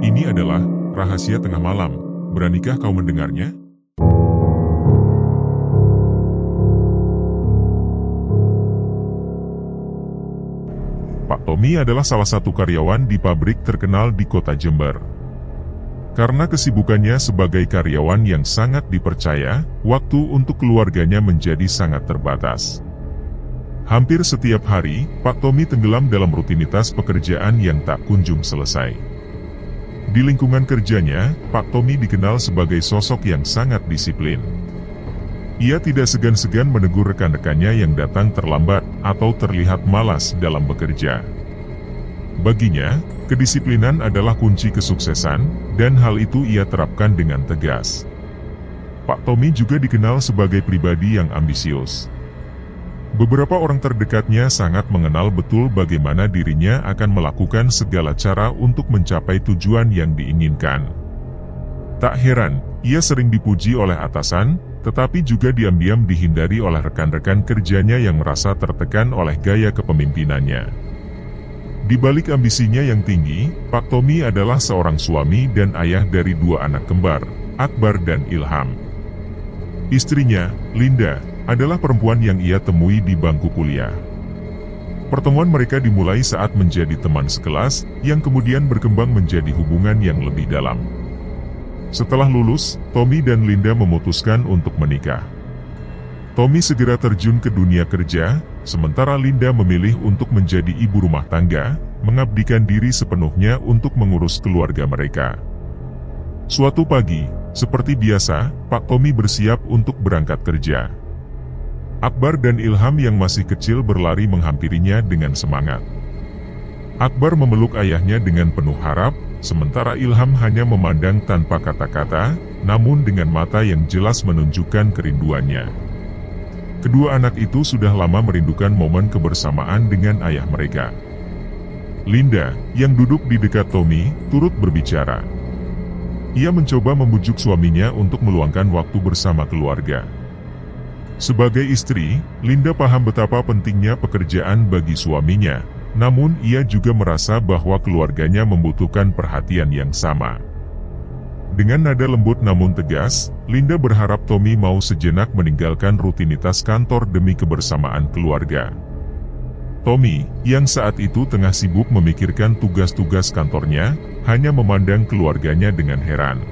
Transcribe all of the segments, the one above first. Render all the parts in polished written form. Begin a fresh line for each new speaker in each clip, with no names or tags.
Ini adalah rahasia tengah malam. Beranikah kau mendengarnya? Pak Tommy adalah salah satu karyawan di pabrik terkenal di kota Jember. Karena kesibukannya sebagai karyawan yang sangat dipercaya, waktu untuk keluarganya menjadi sangat terbatas. Hampir setiap hari, Pak Tommy tenggelam dalam rutinitas pekerjaan yang tak kunjung selesai. Di lingkungan kerjanya, Pak Tommy dikenal sebagai sosok yang sangat disiplin. Ia tidak segan-segan menegur rekan-rekannya yang datang terlambat atau terlihat malas dalam bekerja. Baginya, kedisiplinan adalah kunci kesuksesan, dan hal itu ia terapkan dengan tegas. Pak Tommy juga dikenal sebagai pribadi yang ambisius. Beberapa orang terdekatnya sangat mengenal betul bagaimana dirinya akan melakukan segala cara untuk mencapai tujuan yang diinginkan. Tak heran, ia sering dipuji oleh atasan, tetapi juga diam-diam dihindari oleh rekan-rekan kerjanya yang merasa tertekan oleh gaya kepemimpinannya. Di balik ambisinya yang tinggi, Pak Tommy adalah seorang suami dan ayah dari 2 anak kembar, Akbar dan Ilham. Istrinya, Linda, adalah perempuan yang ia temui di bangku kuliah. Pertemuan mereka dimulai saat menjadi teman sekelas, yang kemudian berkembang menjadi hubungan yang lebih dalam. Setelah lulus, Tommy dan Linda memutuskan untuk menikah. Tommy segera terjun ke dunia kerja, sementara Linda memilih untuk menjadi ibu rumah tangga, mengabdikan diri sepenuhnya untuk mengurus keluarga mereka. Suatu pagi, seperti biasa, Pak Tommy bersiap untuk berangkat kerja. Akbar dan Ilham yang masih kecil berlari menghampirinya dengan semangat. Akbar memeluk ayahnya dengan penuh harap, sementara Ilham hanya memandang tanpa kata-kata, namun dengan mata yang jelas menunjukkan kerinduannya. Kedua anak itu sudah lama merindukan momen kebersamaan dengan ayah mereka. Linda, yang duduk di dekat Tommy, turut berbicara. Ia mencoba membujuk suaminya untuk meluangkan waktu bersama keluarga. Sebagai istri, Linda paham betapa pentingnya pekerjaan bagi suaminya, namun ia juga merasa bahwa keluarganya membutuhkan perhatian yang sama. Dengan nada lembut namun tegas, Linda berharap Tommy mau sejenak meninggalkan rutinitas kantor demi kebersamaan keluarga. Tommy, yang saat itu tengah sibuk memikirkan tugas-tugas kantornya, hanya memandang keluarganya dengan heran.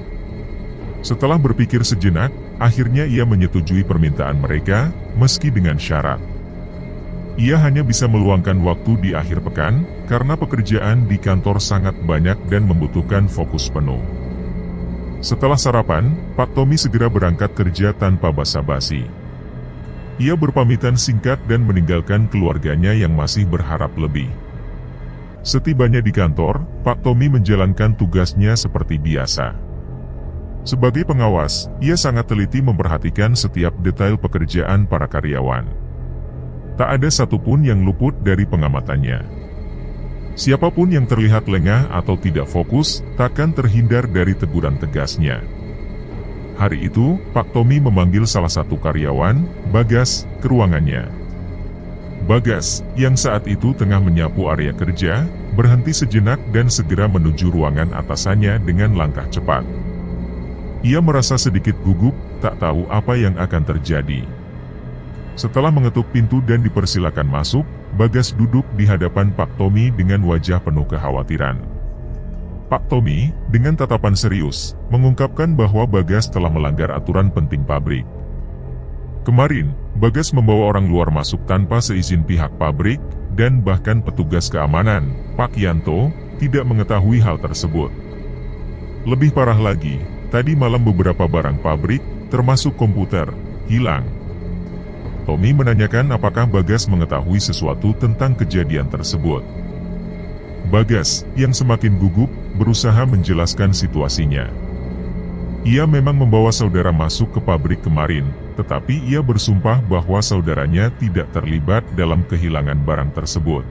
Setelah berpikir sejenak, akhirnya ia menyetujui permintaan mereka, meski dengan syarat. Ia hanya bisa meluangkan waktu di akhir pekan, karena pekerjaan di kantor sangat banyak dan membutuhkan fokus penuh. Setelah sarapan, Pak Tommy segera berangkat kerja tanpa basa-basi. Ia berpamitan singkat dan meninggalkan keluarganya yang masih berharap lebih. Setibanya di kantor, Pak Tommy menjalankan tugasnya seperti biasa. Sebagai pengawas, ia sangat teliti memperhatikan setiap detail pekerjaan para karyawan. Tak ada satupun yang luput dari pengamatannya. Siapapun yang terlihat lengah atau tidak fokus, takkan terhindar dari teguran tegasnya. Hari itu, Pak Tommy memanggil salah satu karyawan, Bagas, ke ruangannya. Bagas, yang saat itu tengah menyapu area kerja, berhenti sejenak dan segera menuju ruangan atasannya dengan langkah cepat. Ia merasa sedikit gugup, tak tahu apa yang akan terjadi. Setelah mengetuk pintu dan dipersilakan masuk, Bagas duduk di hadapan Pak Tommy dengan wajah penuh kekhawatiran. Pak Tommy, dengan tatapan serius, mengungkapkan bahwa Bagas telah melanggar aturan penting pabrik. Kemarin, Bagas membawa orang luar masuk tanpa seizin pihak pabrik, dan bahkan petugas keamanan, Pak Yanto, tidak mengetahui hal tersebut. Lebih parah lagi, tadi malam beberapa barang pabrik, termasuk komputer, hilang. Tommy menanyakan apakah Bagas mengetahui sesuatu tentang kejadian tersebut. Bagas, yang semakin gugup, berusaha menjelaskan situasinya. Ia memang membawa saudara masuk ke pabrik kemarin, tetapi ia bersumpah bahwa saudaranya tidak terlibat dalam kehilangan barang tersebut.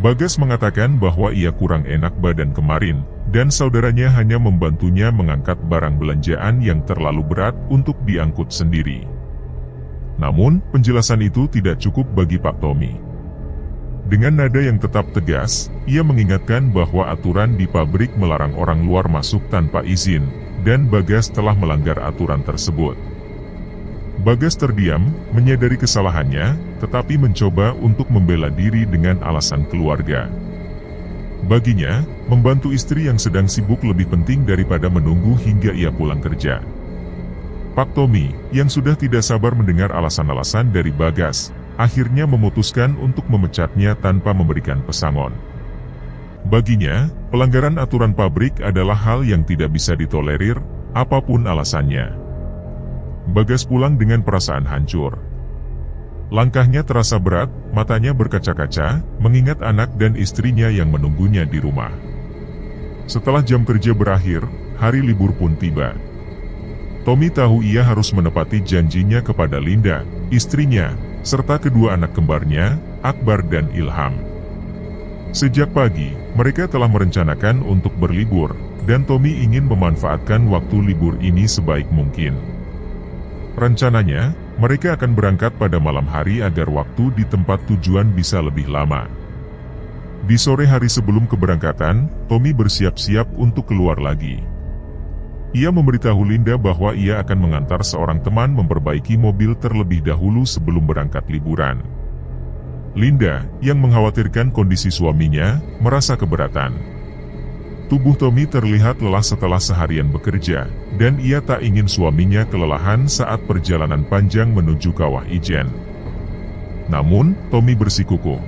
Bagas mengatakan bahwa ia kurang enak badan kemarin, dan saudaranya hanya membantunya mengangkat barang belanjaan yang terlalu berat untuk diangkut sendiri. Namun, penjelasan itu tidak cukup bagi Pak Tommy. Dengan nada yang tetap tegas, ia mengingatkan bahwa aturan di pabrik melarang orang luar masuk tanpa izin, dan Bagas telah melanggar aturan tersebut. Bagas terdiam, menyadari kesalahannya, tetapi mencoba untuk membela diri dengan alasan keluarga. Baginya, membantu istri yang sedang sibuk lebih penting daripada menunggu hingga ia pulang kerja. Pak Tommy, yang sudah tidak sabar mendengar alasan-alasan dari Bagas, akhirnya memutuskan untuk memecatnya tanpa memberikan pesangon. Baginya, pelanggaran aturan pabrik adalah hal yang tidak bisa ditolerir, apapun alasannya. Bagas pulang dengan perasaan hancur. Langkahnya terasa berat, matanya berkaca-kaca, mengingat anak dan istrinya yang menunggunya di rumah. Setelah jam kerja berakhir, hari libur pun tiba. Tommy tahu ia harus menepati janjinya kepada Linda, istrinya, serta kedua anak kembarnya, Akbar dan Ilham. Sejak pagi, mereka telah merencanakan untuk berlibur, dan Tommy ingin memanfaatkan waktu libur ini sebaik mungkin. Rencananya, mereka akan berangkat pada malam hari agar waktu di tempat tujuan bisa lebih lama. Di sore hari sebelum keberangkatan, Tommy bersiap-siap untuk keluar lagi. Ia memberitahu Linda bahwa ia akan mengantar seorang teman memperbaiki mobil terlebih dahulu sebelum berangkat liburan. Linda, yang mengkhawatirkan kondisi suaminya, merasa keberatan. Tubuh Tommy terlihat lelah setelah seharian bekerja, dan ia tak ingin suaminya kelelahan saat perjalanan panjang menuju Kawah Ijen. Namun, Tommy bersikukuh.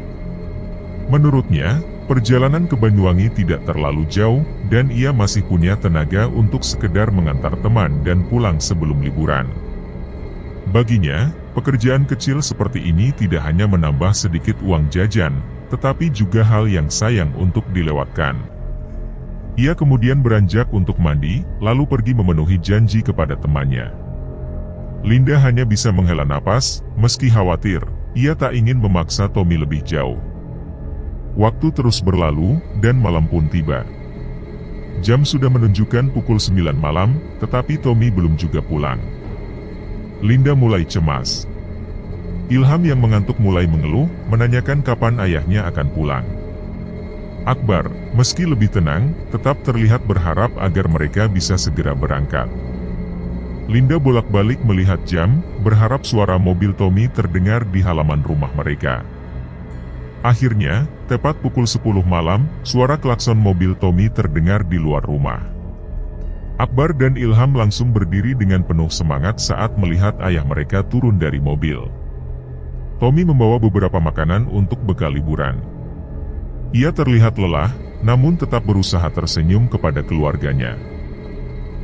Menurutnya, perjalanan ke Banyuwangi tidak terlalu jauh, dan ia masih punya tenaga untuk sekedar mengantar teman dan pulang sebelum liburan. Baginya, pekerjaan kecil seperti ini tidak hanya menambah sedikit uang jajan, tetapi juga hal yang sayang untuk dilewatkan. Ia kemudian beranjak untuk mandi, lalu pergi memenuhi janji kepada temannya. Linda hanya bisa menghela napas, meski khawatir, ia tak ingin memaksa Tommy lebih jauh. Waktu terus berlalu, dan malam pun tiba. Jam sudah menunjukkan pukul 9 malam, tetapi Tommy belum juga pulang. Linda mulai cemas. Ilham yang mengantuk mulai mengeluh, menanyakan kapan ayahnya akan pulang. Akbar, meski lebih tenang, tetap terlihat berharap agar mereka bisa segera berangkat. Linda bolak-balik melihat jam, berharap suara mobil Tommy terdengar di halaman rumah mereka. Akhirnya, tepat pukul 10 malam, suara klakson mobil Tommy terdengar di luar rumah. Akbar dan Ilham langsung berdiri dengan penuh semangat saat melihat ayah mereka turun dari mobil. Tommy membawa beberapa makanan untuk bekal liburan. Ia terlihat lelah, namun tetap berusaha tersenyum kepada keluarganya.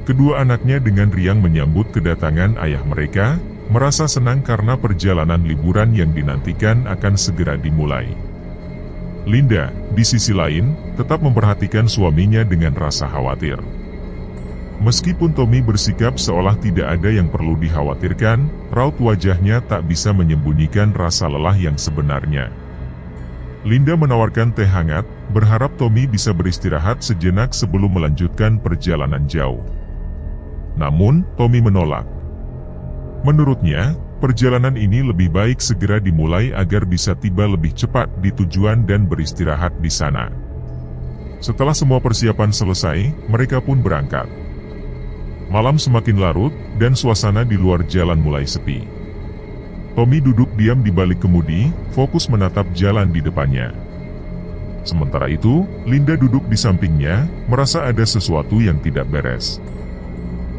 Kedua anaknya dengan riang menyambut kedatangan ayah mereka, merasa senang karena perjalanan liburan yang dinantikan akan segera dimulai. Linda, di sisi lain, tetap memperhatikan suaminya dengan rasa khawatir. Meskipun Tommy bersikap seolah tidak ada yang perlu dikhawatirkan, raut wajahnya tak bisa menyembunyikan rasa lelah yang sebenarnya. Linda menawarkan teh hangat, berharap Tommy bisa beristirahat sejenak sebelum melanjutkan perjalanan jauh. Namun, Tommy menolak. Menurutnya, perjalanan ini lebih baik segera dimulai agar bisa tiba lebih cepat di tujuan dan beristirahat di sana. Setelah semua persiapan selesai, mereka pun berangkat. Malam semakin larut, dan suasana di luar jalan mulai sepi. Tommy duduk diam di balik kemudi, fokus menatap jalan di depannya. Sementara itu, Linda duduk di sampingnya, merasa ada sesuatu yang tidak beres.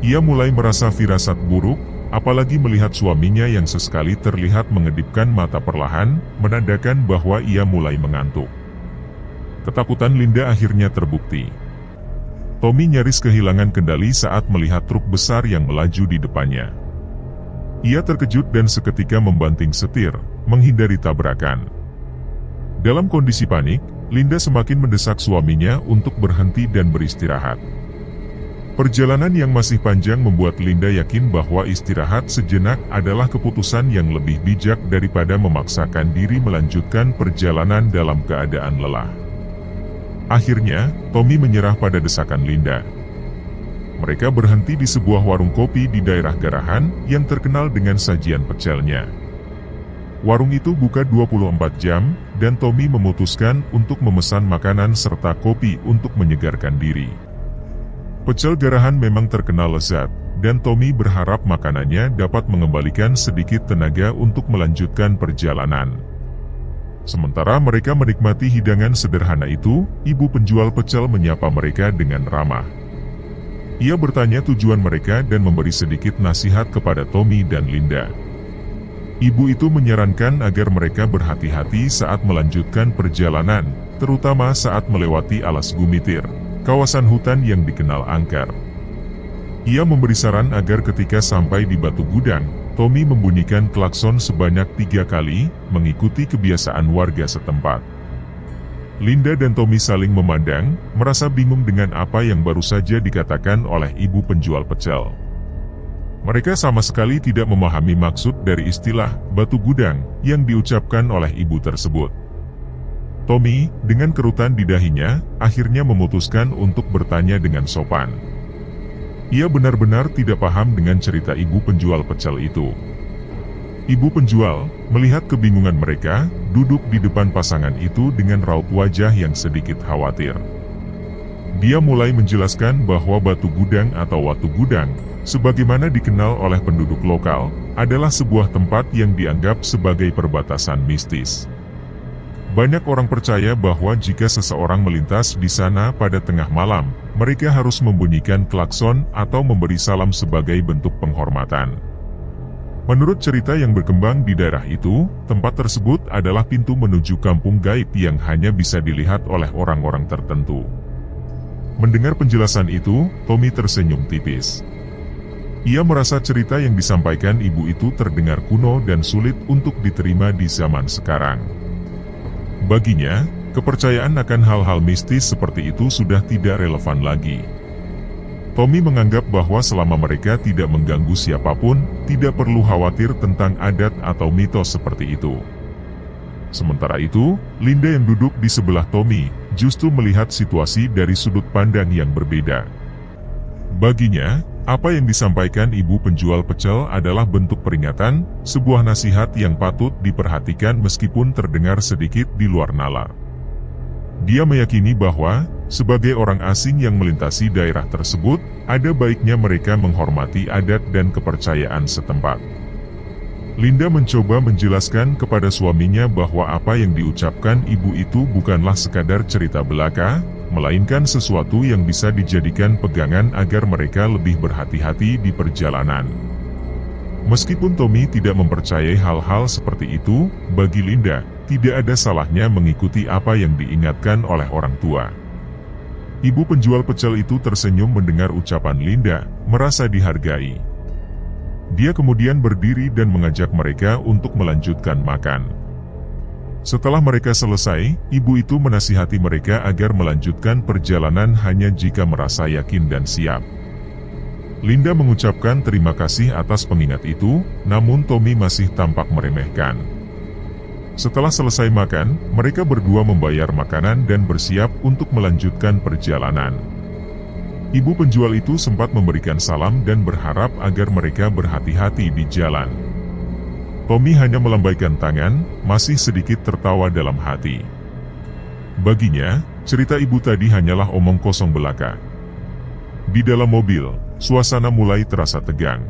Ia mulai merasa firasat buruk, apalagi melihat suaminya yang sesekali terlihat mengedipkan mata perlahan, menandakan bahwa ia mulai mengantuk. Ketakutan Linda akhirnya terbukti. Tommy nyaris kehilangan kendali saat melihat truk besar yang melaju di depannya. Ia terkejut dan seketika membanting setir, menghindari tabrakan. Dalam kondisi panik, Linda semakin mendesak suaminya untuk berhenti dan beristirahat. Perjalanan yang masih panjang membuat Linda yakin bahwa istirahat sejenak adalah keputusan yang lebih bijak daripada memaksakan diri melanjutkan perjalanan dalam keadaan lelah. Akhirnya, Tommy menyerah pada desakan Linda. Mereka berhenti di sebuah warung kopi di daerah Garahan yang terkenal dengan sajian pecelnya. Warung itu buka 24 jam, dan Tommy memutuskan untuk memesan makanan serta kopi untuk menyegarkan diri. Pecel garahan memang terkenal lezat, dan Tommy berharap makanannya dapat mengembalikan sedikit tenaga untuk melanjutkan perjalanan. Sementara mereka menikmati hidangan sederhana itu, ibu penjual pecel menyapa mereka dengan ramah. Ia bertanya tujuan mereka dan memberi sedikit nasihat kepada Tommy dan Linda. Ibu itu menyarankan agar mereka berhati-hati saat melanjutkan perjalanan, terutama saat melewati Alas Gumitir, kawasan hutan yang dikenal angker. Ia memberi saran agar ketika sampai di Batu Gudang, Tommy membunyikan klakson sebanyak 3 kali, mengikuti kebiasaan warga setempat. Linda dan Tommy saling memandang, merasa bingung dengan apa yang baru saja dikatakan oleh ibu penjual pecel. Mereka sama sekali tidak memahami maksud dari istilah Batu Gudang yang diucapkan oleh ibu tersebut. Tommy, dengan kerutan di dahinya, akhirnya memutuskan untuk bertanya dengan sopan. Ia benar-benar tidak paham dengan cerita ibu penjual pecel itu. Ibu penjual, melihat kebingungan mereka, duduk di depan pasangan itu dengan raut wajah yang sedikit khawatir. Dia mulai menjelaskan bahwa Batu Gudang atau Watu Gudang, sebagaimana dikenal oleh penduduk lokal, adalah sebuah tempat yang dianggap sebagai perbatasan mistis. Banyak orang percaya bahwa jika seseorang melintas di sana pada tengah malam, mereka harus membunyikan klakson atau memberi salam sebagai bentuk penghormatan. Menurut cerita yang berkembang di daerah itu, tempat tersebut adalah pintu menuju kampung gaib yang hanya bisa dilihat oleh orang-orang tertentu. Mendengar penjelasan itu, Tommy tersenyum tipis. Ia merasa cerita yang disampaikan ibu itu terdengar kuno dan sulit untuk diterima di zaman sekarang. Baginya, kepercayaan akan hal-hal mistis seperti itu sudah tidak relevan lagi. Tommy menganggap bahwa selama mereka tidak mengganggu siapapun, tidak perlu khawatir tentang adat atau mitos seperti itu. Sementara itu, Linda yang duduk di sebelah Tommy, justru melihat situasi dari sudut pandang yang berbeda. Baginya, apa yang disampaikan ibu penjual pecel adalah bentuk peringatan, sebuah nasihat yang patut diperhatikan meskipun terdengar sedikit di luar nalar. Dia meyakini bahwa, sebagai orang asing yang melintasi daerah tersebut, ada baiknya mereka menghormati adat dan kepercayaan setempat. Linda mencoba menjelaskan kepada suaminya bahwa apa yang diucapkan ibu itu bukanlah sekadar cerita belaka, melainkan sesuatu yang bisa dijadikan pegangan agar mereka lebih berhati-hati di perjalanan. Meskipun Tommy tidak mempercayai hal-hal seperti itu, bagi Linda, tidak ada salahnya mengikuti apa yang diingatkan oleh orang tua. Ibu penjual pecel itu tersenyum mendengar ucapan Linda, merasa dihargai. Dia kemudian berdiri dan mengajak mereka untuk melanjutkan makan. Setelah mereka selesai, ibu itu menasihati mereka agar melanjutkan perjalanan hanya jika merasa yakin dan siap. Linda mengucapkan terima kasih atas pengingat itu, namun Tommy masih tampak meremehkan. Setelah selesai makan, mereka berdua membayar makanan dan bersiap untuk melanjutkan perjalanan. Ibu penjual itu sempat memberikan salam dan berharap agar mereka berhati-hati di jalan. Tommy hanya melambaikan tangan, masih sedikit tertawa dalam hati. Baginya, cerita ibu tadi hanyalah omong kosong belaka. Di dalam mobil, suasana mulai terasa tegang.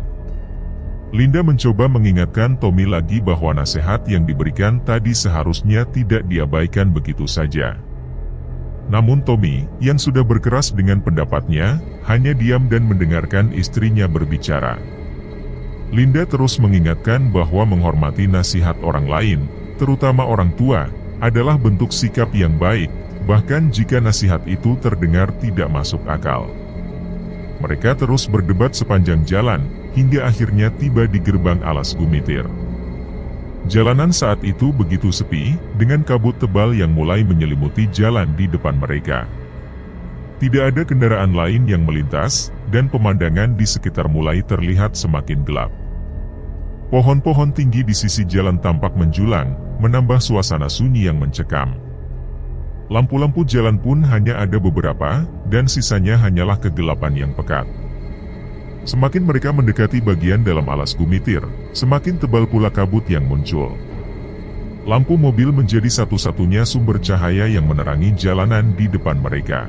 Linda mencoba mengingatkan Tommy lagi bahwa nasihat yang diberikan tadi seharusnya tidak diabaikan begitu saja. Namun Tommy, yang sudah berkeras dengan pendapatnya, hanya diam dan mendengarkan istrinya berbicara. Linda terus mengingatkan bahwa menghormati nasihat orang lain, terutama orang tua, adalah bentuk sikap yang baik, bahkan jika nasihat itu terdengar tidak masuk akal. Mereka terus berdebat sepanjang jalan, hingga akhirnya tiba di gerbang Alas Gumitir. Jalanan saat itu begitu sepi, dengan kabut tebal yang mulai menyelimuti jalan di depan mereka. Tidak ada kendaraan lain yang melintas, dan pemandangan di sekitar mulai terlihat semakin gelap. Pohon-pohon tinggi di sisi jalan tampak menjulang, menambah suasana sunyi yang mencekam. Lampu-lampu jalan pun hanya ada beberapa, dan sisanya hanyalah kegelapan yang pekat. Semakin mereka mendekati bagian dalam Alas Gumitir, semakin tebal pula kabut yang muncul. lampu mobil menjadi satu-satunya sumber cahaya yang menerangi jalanan di depan mereka.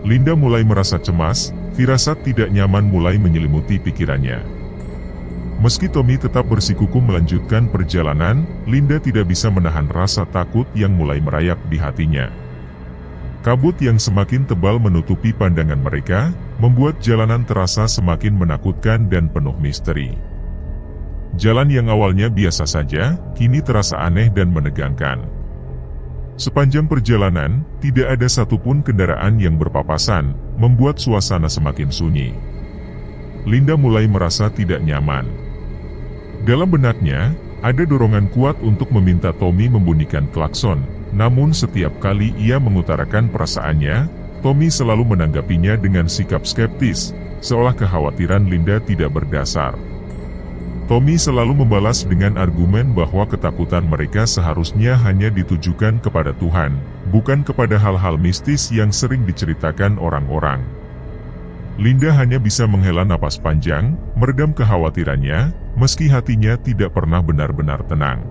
Linda mulai merasa cemas, firasat tidak nyaman mulai menyelimuti pikirannya. Meski Tommy tetap bersikukuh melanjutkan perjalanan, Linda tidak bisa menahan rasa takut yang mulai merayap di hatinya. Kabut yang semakin tebal menutupi pandangan mereka, membuat jalanan terasa semakin menakutkan dan penuh misteri. Jalan yang awalnya biasa saja, kini terasa aneh dan menegangkan. Sepanjang perjalanan, tidak ada satupun kendaraan yang berpapasan, membuat suasana semakin sunyi. Linda mulai merasa tidak nyaman. Dalam benaknya, ada dorongan kuat untuk meminta Tommy membunyikan klakson, namun setiap kali ia mengutarakan perasaannya, Tommy selalu menanggapinya dengan sikap skeptis, seolah kekhawatiran Linda tidak berdasar. Tommy selalu membalas dengan argumen bahwa ketakutan mereka seharusnya hanya ditujukan kepada Tuhan, bukan kepada hal-hal mistis yang sering diceritakan orang-orang. Linda hanya bisa menghela napas panjang, meredam kekhawatirannya, meski hatinya tidak pernah benar-benar tenang.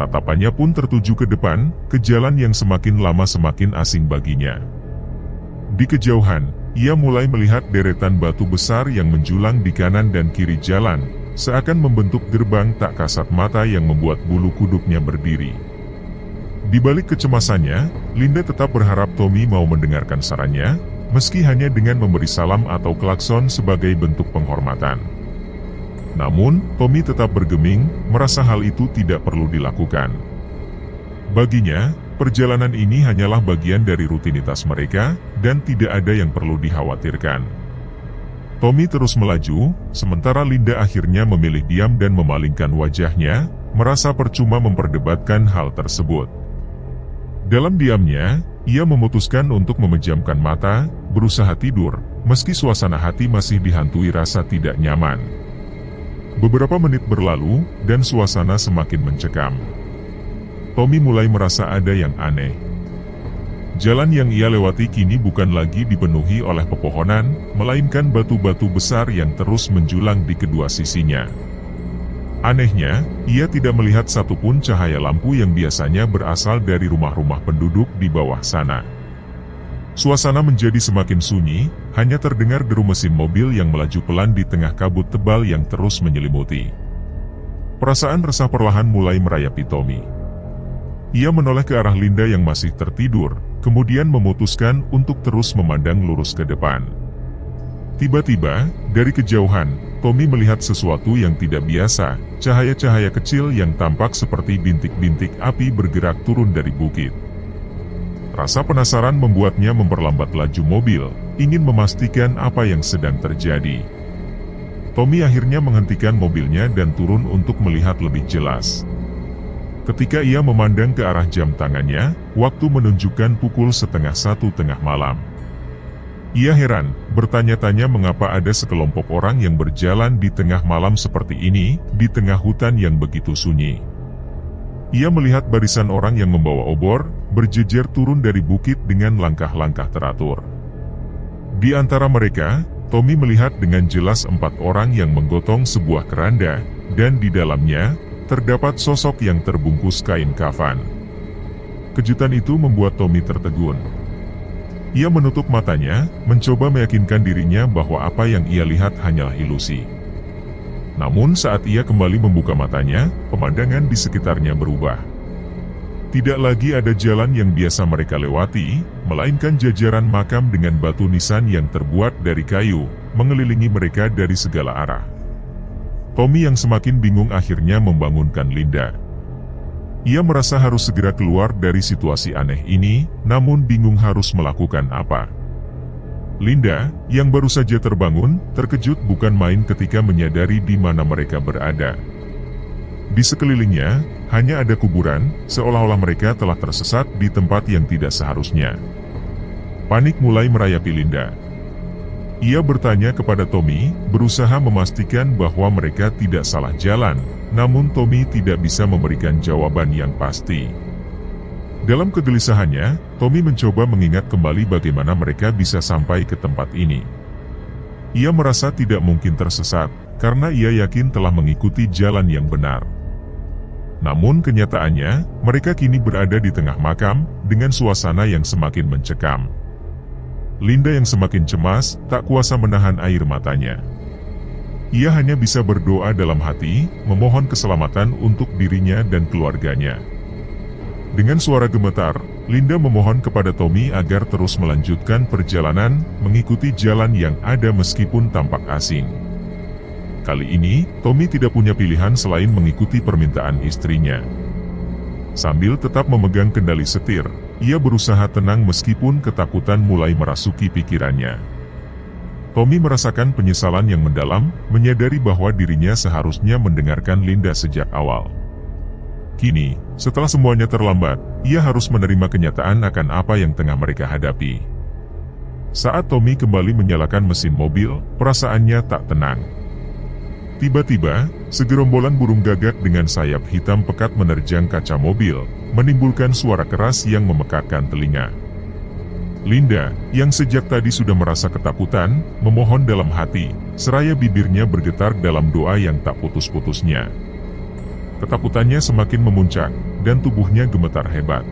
Tatapannya pun tertuju ke depan, ke jalan yang semakin lama semakin asing baginya. Di kejauhan, ia mulai melihat deretan batu besar yang menjulang di kanan dan kiri jalan, seakan membentuk gerbang tak kasat mata yang membuat bulu kuduknya berdiri. Di balik kecemasannya, Linda tetap berharap Tommy mau mendengarkan sarannya, meski hanya dengan memberi salam atau klakson sebagai bentuk penghormatan. Namun, Tommy tetap bergeming, merasa hal itu tidak perlu dilakukan. Baginya, perjalanan ini hanyalah bagian dari rutinitas mereka, dan tidak ada yang perlu dikhawatirkan. Tommy terus melaju, sementara Linda akhirnya memilih diam dan memalingkan wajahnya, merasa percuma memperdebatkan hal tersebut. Dalam diamnya, ia memutuskan untuk memejamkan mata, berusaha tidur, meski suasana hati masih dihantui rasa tidak nyaman. Beberapa menit berlalu, dan suasana semakin mencekam. Tommy mulai merasa ada yang aneh. Jalan yang ia lewati kini bukan lagi dipenuhi oleh pepohonan, melainkan batu-batu besar yang terus menjulang di kedua sisinya. Anehnya, ia tidak melihat satupun cahaya lampu yang biasanya berasal dari rumah-rumah penduduk di bawah sana. Suasana menjadi semakin sunyi, hanya terdengar deru mesin mobil yang melaju pelan di tengah kabut tebal yang terus menyelimuti. Perasaan resah perlahan mulai merayapi Tommy. Ia menoleh ke arah Linda yang masih tertidur, kemudian memutuskan untuk terus memandang lurus ke depan. Tiba-tiba, dari kejauhan, Tommy melihat sesuatu yang tidak biasa, cahaya-cahaya kecil yang tampak seperti bintik-bintik api bergerak turun dari bukit. Rasa penasaran membuatnya memperlambat laju mobil, ingin memastikan apa yang sedang terjadi. Tommy akhirnya menghentikan mobilnya dan turun untuk melihat lebih jelas. Ketika ia memandang ke arah jam tangannya, waktu menunjukkan pukul 12:30 tengah malam. Ia heran, bertanya-tanya mengapa ada sekelompok orang yang berjalan di tengah malam seperti ini, di tengah hutan yang begitu sunyi. Ia melihat barisan orang yang membawa obor, berjejer turun dari bukit dengan langkah-langkah teratur. Di antara mereka, Tommy melihat dengan jelas 4 orang yang menggotong sebuah keranda, dan di dalamnya, terdapat sosok yang terbungkus kain kafan. Kejutan itu membuat Tommy tertegun. Ia menutup matanya, mencoba meyakinkan dirinya bahwa apa yang ia lihat hanyalah ilusi. Namun saat ia kembali membuka matanya, pemandangan di sekitarnya berubah. Tidak lagi ada jalan yang biasa mereka lewati, melainkan jajaran makam dengan batu nisan yang terbuat dari kayu, mengelilingi mereka dari segala arah. Tommy yang semakin bingung akhirnya membangunkan Linda. Ia merasa harus segera keluar dari situasi aneh ini, namun bingung harus melakukan apa. Linda, yang baru saja terbangun, terkejut bukan main ketika menyadari di mana mereka berada. Di sekelilingnya, hanya ada kuburan, seolah-olah mereka telah tersesat di tempat yang tidak seharusnya. Panik mulai merayapi Linda. Ia bertanya kepada Tommy, berusaha memastikan bahwa mereka tidak salah jalan, namun Tommy tidak bisa memberikan jawaban yang pasti. Dalam kegelisahannya, Tommy mencoba mengingat kembali bagaimana mereka bisa sampai ke tempat ini. Ia merasa tidak mungkin tersesat, karena ia yakin telah mengikuti jalan yang benar. Namun kenyataannya, mereka kini berada di tengah makam, dengan suasana yang semakin mencekam. Linda yang semakin cemas, tak kuasa menahan air matanya. Ia hanya bisa berdoa dalam hati, memohon keselamatan untuk dirinya dan keluarganya. Dengan suara gemetar, Linda memohon kepada Tommy agar terus melanjutkan perjalanan, mengikuti jalan yang ada meskipun tampak asing. Kali ini, Tommy tidak punya pilihan selain mengikuti permintaan istrinya. Sambil tetap memegang kendali setir, ia berusaha tenang meskipun ketakutan mulai merasuki pikirannya. Tommy merasakan penyesalan yang mendalam, menyadari bahwa dirinya seharusnya mendengarkan Linda sejak awal. Kini, setelah semuanya terlambat, ia harus menerima kenyataan akan apa yang tengah mereka hadapi. Saat Tommy kembali menyalakan mesin mobil, perasaannya tak tenang. Tiba-tiba, segerombolan burung gagak dengan sayap hitam pekat menerjang kaca mobil, menimbulkan suara keras yang memekakkan telinga. Linda, yang sejak tadi sudah merasa ketakutan, memohon dalam hati, seraya bibirnya bergetar dalam doa yang tak putus-putusnya. Ketakutannya semakin memuncak, dan tubuhnya gemetar hebat.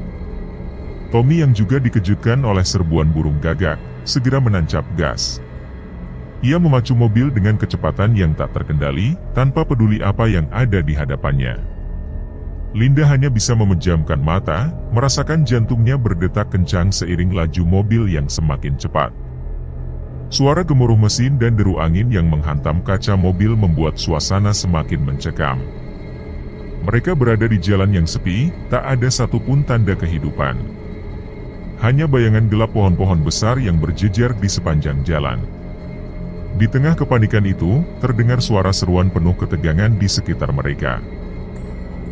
Tommy yang juga dikejutkan oleh serbuan burung gagak, segera menancap gas. Ia memacu mobil dengan kecepatan yang tak terkendali, tanpa peduli apa yang ada di hadapannya. Linda hanya bisa memejamkan mata, merasakan jantungnya berdetak kencang seiring laju mobil yang semakin cepat. Suara gemuruh mesin dan deru angin yang menghantam kaca mobil membuat suasana semakin mencekam. Mereka berada di jalan yang sepi, tak ada satupun tanda kehidupan. Hanya bayangan gelap pohon-pohon besar yang berjejer di sepanjang jalan. Di tengah kepanikan itu, terdengar suara seruan penuh ketegangan di sekitar mereka.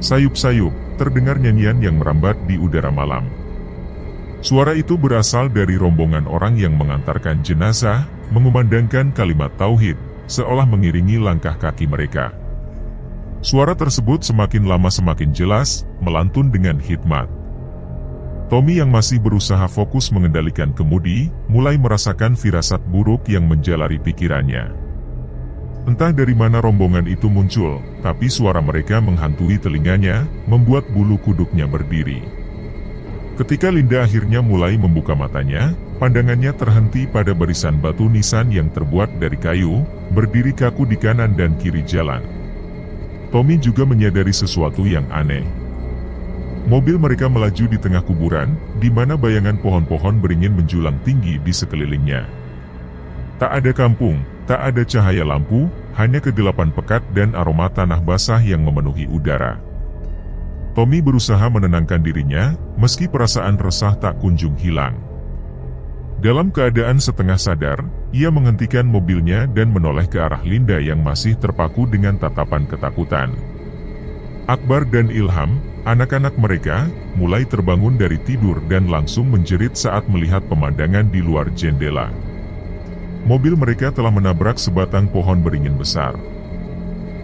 Sayup-sayup, terdengar nyanyian yang merambat di udara malam. Suara itu berasal dari rombongan orang yang mengantarkan jenazah, mengumandangkan kalimat tauhid, seolah mengiringi langkah kaki mereka. Suara tersebut semakin lama semakin jelas, melantun dengan hikmat. Tommy yang masih berusaha fokus mengendalikan kemudi, mulai merasakan firasat buruk yang menjalari pikirannya. Entah dari mana rombongan itu muncul, tapi suara mereka menghantui telinganya, membuat bulu kuduknya berdiri. Ketika Linda akhirnya mulai membuka matanya, pandangannya terhenti pada barisan batu nisan yang terbuat dari kayu, berdiri kaku di kanan dan kiri jalan. Tommy juga menyadari sesuatu yang aneh. Mobil mereka melaju di tengah kuburan, di mana bayangan pohon-pohon beringin menjulang tinggi di sekelilingnya. Tak ada kampung, tak ada cahaya lampu, hanya kegelapan pekat dan aroma tanah basah yang memenuhi udara. Tommy berusaha menenangkan dirinya, meski perasaan resah tak kunjung hilang. Dalam keadaan setengah sadar, ia menghentikan mobilnya dan menoleh ke arah Linda yang masih terpaku dengan tatapan ketakutan. Akbar dan Ilham, anak-anak mereka, mulai terbangun dari tidur dan langsung menjerit saat melihat pemandangan di luar jendela. Mobil mereka telah menabrak sebatang pohon beringin besar.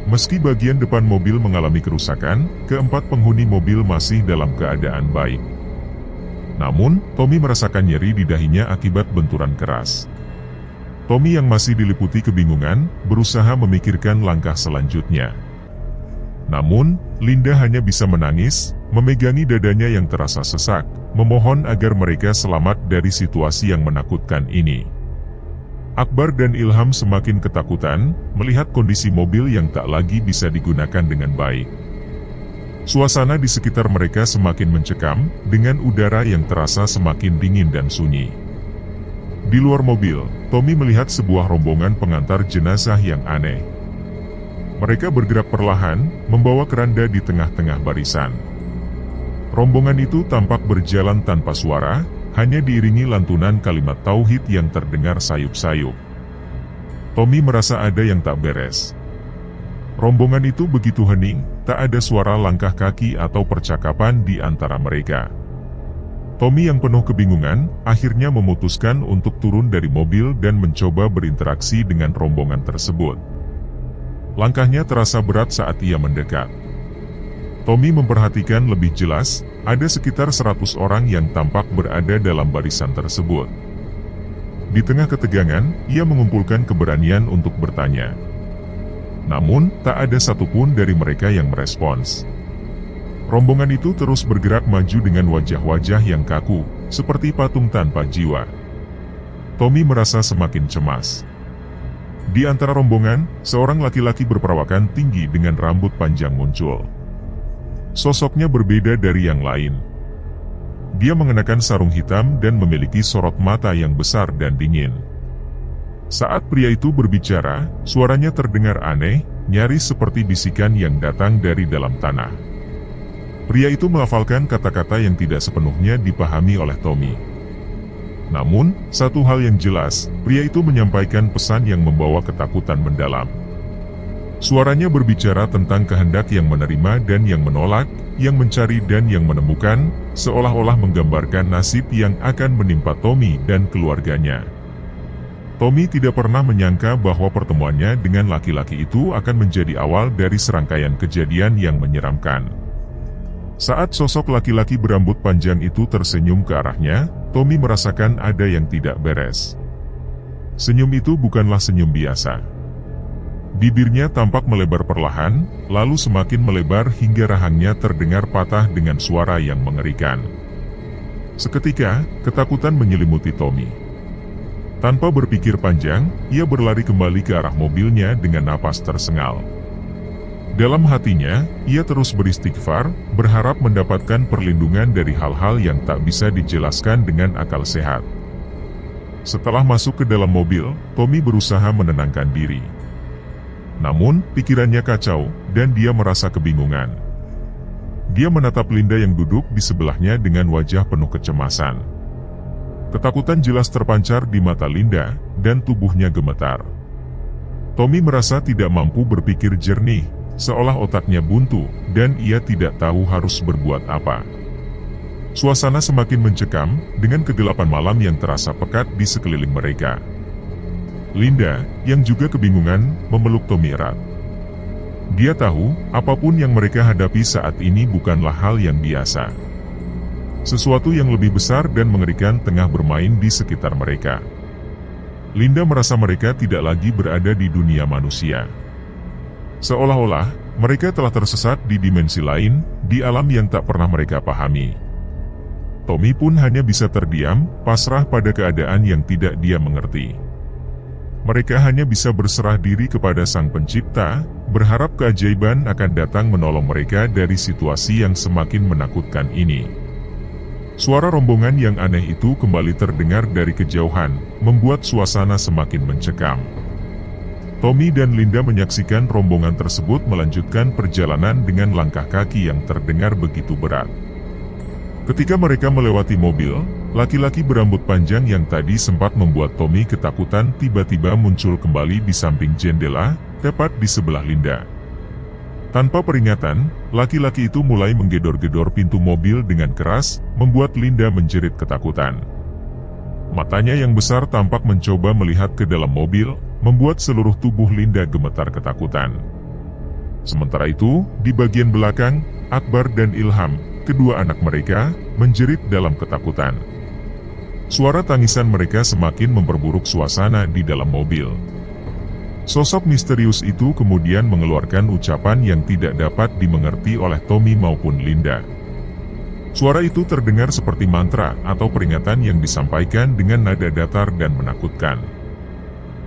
Meski bagian depan mobil mengalami kerusakan, keempat penghuni mobil masih dalam keadaan baik. Namun, Tommy merasakan nyeri di dahinya akibat benturan keras. Tommy yang masih diliputi kebingungan, berusaha memikirkan langkah selanjutnya. Namun, Linda hanya bisa menangis, memegangi dadanya yang terasa sesak, memohon agar mereka selamat dari situasi yang menakutkan ini. Akbar dan Ilham semakin ketakutan, melihat kondisi mobil yang tak lagi bisa digunakan dengan baik. Suasana di sekitar mereka semakin mencekam, dengan udara yang terasa semakin dingin dan sunyi. Di luar mobil, Tommy melihat sebuah rombongan pengantar jenazah yang aneh. Mereka bergerak perlahan, membawa keranda di tengah-tengah barisan. Rombongan itu tampak berjalan tanpa suara, hanya diiringi lantunan kalimat tauhid yang terdengar sayup-sayup. Tommy merasa ada yang tak beres. Rombongan itu begitu hening, tak ada suara langkah kaki atau percakapan di antara mereka. Tommy yang penuh kebingungan, akhirnya memutuskan untuk turun dari mobil dan mencoba berinteraksi dengan rombongan tersebut. Langkahnya terasa berat saat ia mendekat. Tommy memperhatikan lebih jelas, ada sekitar 100 orang yang tampak berada dalam barisan tersebut. Di tengah ketegangan, ia mengumpulkan keberanian untuk bertanya. Namun, tak ada satupun dari mereka yang merespons. Rombongan itu terus bergerak maju dengan wajah-wajah yang kaku, seperti patung tanpa jiwa. Tommy merasa semakin cemas. Di antara rombongan, seorang laki-laki berperawakan tinggi dengan rambut panjang muncul. Sosoknya berbeda dari yang lain. Dia mengenakan sarung hitam dan memiliki sorot mata yang besar dan dingin. Saat pria itu berbicara, suaranya terdengar aneh, nyaris seperti bisikan yang datang dari dalam tanah. Pria itu melafalkan kata-kata yang tidak sepenuhnya dipahami oleh Tommy. Namun, satu hal yang jelas, pria itu menyampaikan pesan yang membawa ketakutan mendalam. Suaranya berbicara tentang kehendak yang menerima dan yang menolak, yang mencari dan yang menemukan, seolah-olah menggambarkan nasib yang akan menimpa Tommy dan keluarganya. Tommy tidak pernah menyangka bahwa pertemuannya dengan laki-laki itu akan menjadi awal dari serangkaian kejadian yang menyeramkan. Saat sosok laki-laki berambut panjang itu tersenyum ke arahnya, Tommy merasakan ada yang tidak beres. Senyum itu bukanlah senyum biasa. Bibirnya tampak melebar perlahan, lalu semakin melebar hingga rahangnya terdengar patah dengan suara yang mengerikan. Seketika, ketakutan menyelimuti Tommy. Tanpa berpikir panjang, ia berlari kembali ke arah mobilnya dengan napas tersengal. Dalam hatinya, ia terus beristighfar, berharap mendapatkan perlindungan dari hal-hal yang tak bisa dijelaskan dengan akal sehat. Setelah masuk ke dalam mobil, Tommy berusaha menenangkan diri. Namun, pikirannya kacau, dan dia merasa kebingungan. Dia menatap Linda yang duduk di sebelahnya dengan wajah penuh kecemasan. Ketakutan jelas terpancar di mata Linda, dan tubuhnya gemetar. Tommy merasa tidak mampu berpikir jernih, seolah otaknya buntu, dan ia tidak tahu harus berbuat apa. Suasana semakin mencekam, dengan kegelapan malam yang terasa pekat di sekeliling mereka. Linda, yang juga kebingungan, memeluk Tommy erat. Dia tahu, apapun yang mereka hadapi saat ini bukanlah hal yang biasa. Sesuatu yang lebih besar dan mengerikan tengah bermain di sekitar mereka. Linda merasa mereka tidak lagi berada di dunia manusia. Seolah-olah, mereka telah tersesat di dimensi lain, di alam yang tak pernah mereka pahami. Tommy pun hanya bisa terdiam, pasrah pada keadaan yang tidak dia mengerti. Mereka hanya bisa berserah diri kepada Sang Pencipta, berharap keajaiban akan datang menolong mereka dari situasi yang semakin menakutkan ini. Suara rombongan yang aneh itu kembali terdengar dari kejauhan, membuat suasana semakin mencekam. Tommy dan Linda menyaksikan rombongan tersebut melanjutkan perjalanan dengan langkah kaki yang terdengar begitu berat. Ketika mereka melewati mobil, laki-laki berambut panjang yang tadi sempat membuat Tommy ketakutan tiba-tiba muncul kembali di samping jendela, tepat di sebelah Linda. Tanpa peringatan, laki-laki itu mulai menggedor-gedor pintu mobil dengan keras, membuat Linda menjerit ketakutan. Matanya yang besar tampak mencoba melihat ke dalam mobil, membuat seluruh tubuh Linda gemetar ketakutan. Sementara itu, di bagian belakang, Akbar dan Ilham, kedua anak mereka, menjerit dalam ketakutan. Suara tangisan mereka semakin memperburuk suasana di dalam mobil. Sosok misterius itu kemudian mengeluarkan ucapan yang tidak dapat dimengerti oleh Tommy maupun Linda. Suara itu terdengar seperti mantra atau peringatan yang disampaikan dengan nada datar dan menakutkan.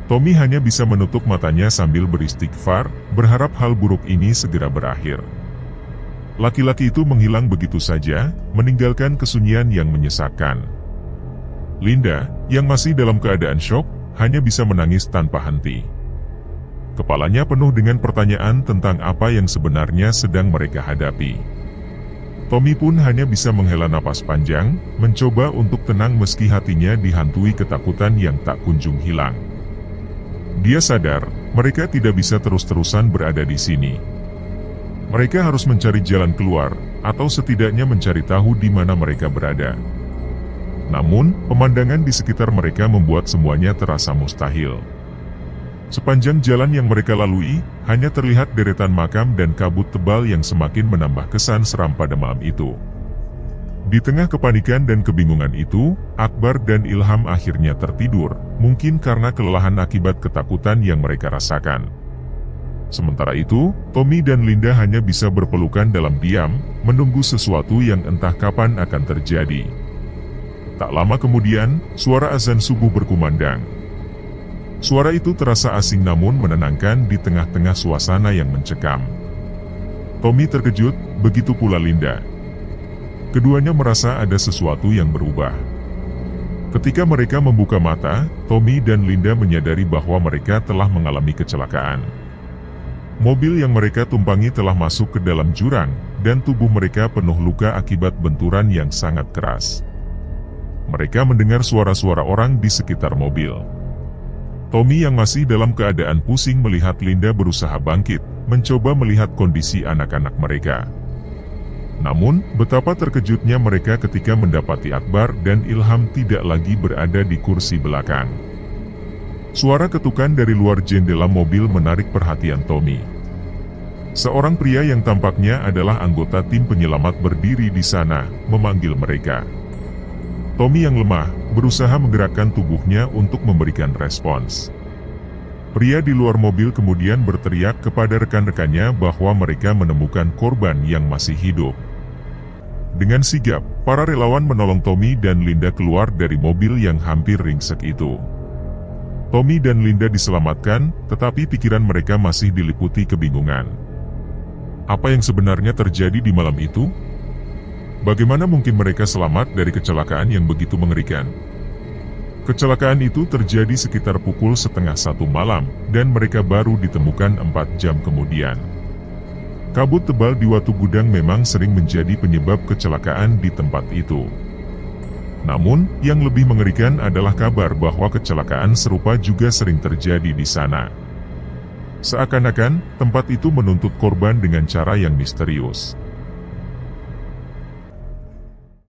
Tommy hanya bisa menutup matanya sambil beristighfar, berharap hal buruk ini segera berakhir. Laki-laki itu menghilang begitu saja, meninggalkan kesunyian yang menyesakkan. Linda, yang masih dalam keadaan syok, hanya bisa menangis tanpa henti. Kepalanya penuh dengan pertanyaan tentang apa yang sebenarnya sedang mereka hadapi. Tommy pun hanya bisa menghela napas panjang, mencoba untuk tenang meski hatinya dihantui ketakutan yang tak kunjung hilang. Dia sadar, mereka tidak bisa terus-terusan berada di sini. Mereka harus mencari jalan keluar, atau setidaknya mencari tahu di mana mereka berada. Namun, pemandangan di sekitar mereka membuat semuanya terasa mustahil. Sepanjang jalan yang mereka lalui, hanya terlihat deretan makam dan kabut tebal yang semakin menambah kesan seram pada malam itu. Di tengah kepanikan dan kebingungan itu, Akbar dan Ilham akhirnya tertidur, mungkin karena kelelahan akibat ketakutan yang mereka rasakan. Sementara itu, Tommy dan Linda hanya bisa berpelukan dalam diam, menunggu sesuatu yang entah kapan akan terjadi. Tak lama kemudian, suara azan subuh berkumandang. Suara itu terasa asing namun menenangkan di tengah-tengah suasana yang mencekam. Tommy terkejut, begitu pula Linda. Keduanya merasa ada sesuatu yang berubah. Ketika mereka membuka mata, Tommy dan Linda menyadari bahwa mereka telah mengalami kecelakaan. Mobil yang mereka tumpangi telah masuk ke dalam jurang, dan tubuh mereka penuh luka akibat benturan yang sangat keras. Mereka mendengar suara-suara orang di sekitar mobil. Tommy yang masih dalam keadaan pusing melihat Linda berusaha bangkit, mencoba melihat kondisi anak-anak mereka. Namun, betapa terkejutnya mereka ketika mendapati Akbar dan Ilham tidak lagi berada di kursi belakang. Suara ketukan dari luar jendela mobil menarik perhatian Tommy. Seorang pria yang tampaknya adalah anggota tim penyelamat berdiri di sana, memanggil mereka. Tommy yang lemah, berusaha menggerakkan tubuhnya untuk memberikan respons. Pria di luar mobil kemudian berteriak kepada rekan-rekannya bahwa mereka menemukan korban yang masih hidup. Dengan sigap, para relawan menolong Tommy dan Linda keluar dari mobil yang hampir ringsek itu. Tommy dan Linda diselamatkan, tetapi pikiran mereka masih diliputi kebingungan. Apa yang sebenarnya terjadi di malam itu? Bagaimana mungkin mereka selamat dari kecelakaan yang begitu mengerikan? Kecelakaan itu terjadi sekitar pukul 12:30 malam, dan mereka baru ditemukan 4 jam kemudian. Kabut tebal di Watu Gudang memang sering menjadi penyebab kecelakaan di tempat itu. Namun, yang lebih mengerikan adalah kabar bahwa kecelakaan serupa juga sering terjadi di sana. Seakan-akan, tempat itu menuntut korban dengan cara yang misterius.